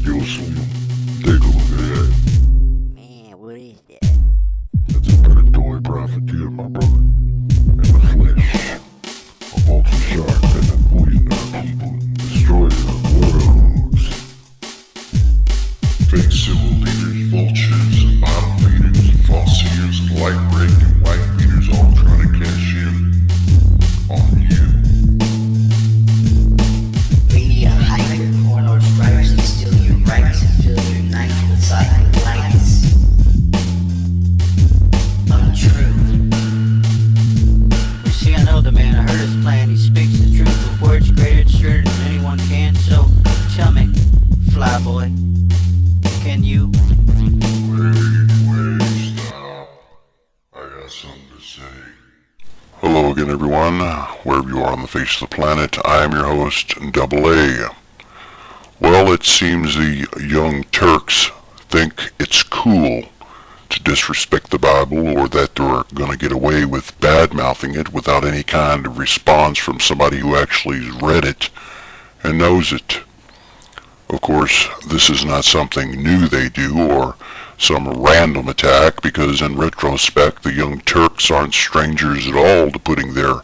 Yo, son, take a look at that. Man, what is that? That's a predatory profiteer, my brother. In the flesh. A vulture shark that have poisoned our people and destroyed our worlds. Fake civil leaders, vultures, and bottom feeders, false seers, and light break and white beaters all trying to cash in on you. Media hyper, porno stripes, and steal your rights and fill your night with silent lights. Untrue. You see, I know the man, I heard his plan, he speaks the truth with words greater and straighter than anyone can, so tell me, flyboy, can you? Wait, stop. I got something to say. Hello again, everyone. Wherever you are on the face of the planet, I am your host, Double A. Well, it seems the young Turks think it's cool to disrespect the Bible, or that they're going to get away with bad-mouthing it without any kind of response from somebody who actually has read it and knows it. Of course, this is not something new they do, or some random attack, because in retrospect, the young Turks aren't strangers at all to putting their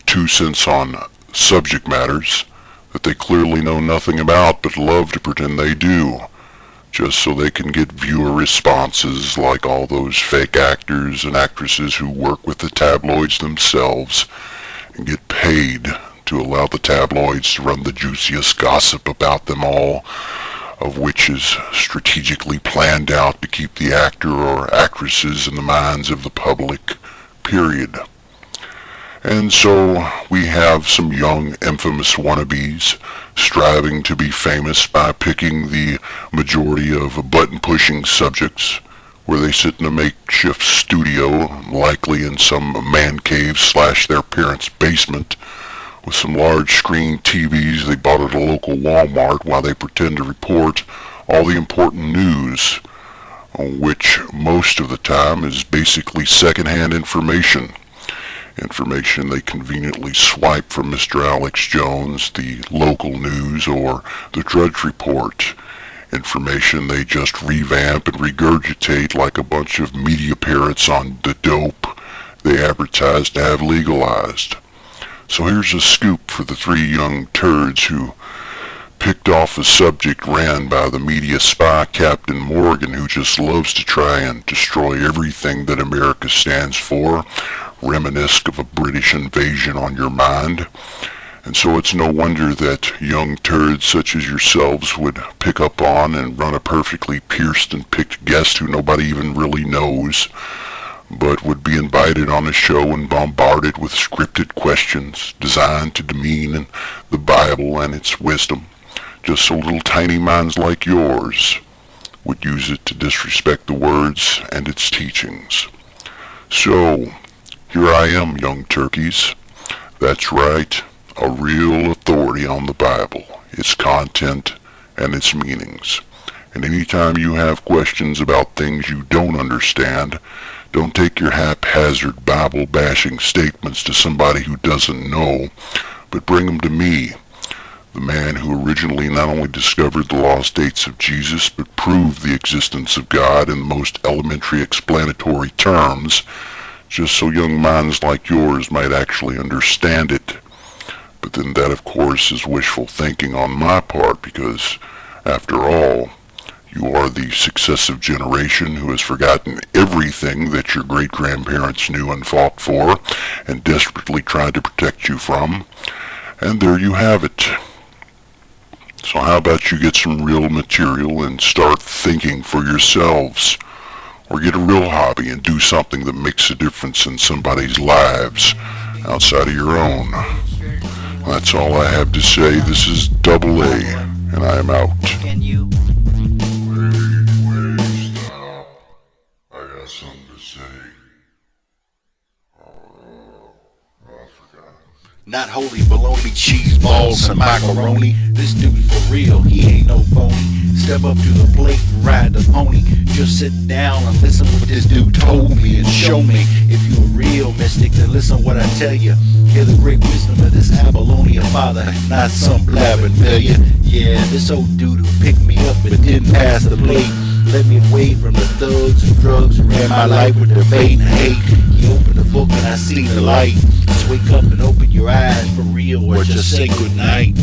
2 cents on subject matters that they clearly know nothing about but love to pretend they do, just so they can get viewer responses like all those fake actors and actresses who work with the tabloids themselves and get paid to allow the tabloids to run the juiciest gossip about them all, of which is strategically planned out to keep the actor or actresses in the minds of the public, period. And so we have some young infamous wannabes striving to be famous by picking the majority of button-pushing subjects, where they sit in a makeshift studio, likely in some man cave / their parents' basement, with some large screen TVs they bought at a local Walmart, while they pretend to report all the important news, which most of the time is basically secondhand information they conveniently swipe from Mr. Alex Jones, the local news, or the Drudge Report. Information they just revamp and regurgitate like a bunch of media parrots on the dope they advertise to have legalized. So here's a scoop for the 3 young turds who picked off a subject ran by the media spy Captain Morgan, who just loves to try and destroy everything that America stands for, reminiscent of a British invasion on your mind. And so it's no wonder that young turds such as yourselves would pick up on and run a perfectly pierced and picked guest who nobody even really knows, but would be invited on a show and bombarded with scripted questions designed to demean the Bible and its wisdom, just so little tiny minds like yours would use it to disrespect the words and its teachings. So, here I am, young turkeys. That's right, a real authority on the Bible, its content, and its meanings. And anytime you have questions about things you don't understand, don't take your haphazard Bible-bashing statements to somebody who doesn't know, but bring them to me, the man who originally not only discovered the lost dates of Jesus, but proved the existence of God in the most elementary explanatory terms, just so young minds like yours might actually understand it. But then that, of course, is wishful thinking on my part, because, after all, you are the successive generation who has forgotten everything that your great-grandparents knew and fought for, and desperately tried to protect you from. And there you have it. So how about you get some real material and start thinking for yourselves? Or get a real hobby and do something that makes a difference in somebody's lives outside of your own. That's all I have to say. This is Double A, and I am out. Can you? Wait, stop. I got something to say. I forgot. Not holy bologna, cheese balls, and macaroni. This dude for real, he ain't no phony. step up to the plate and ride the pony. Just sit down and listen to what this dude told me and show me. If you're a real mystic, then listen what I tell you. Hear the great wisdom of this Apollonian father, not some blabbing failure. Yeah, this old dude who picked me up but didn't pass the plate, led me away from the thugs and drugs and ran my life with debate and hate. He opened the book and I seen the light. Just wake up and open your eyes for real, or just say goodnight.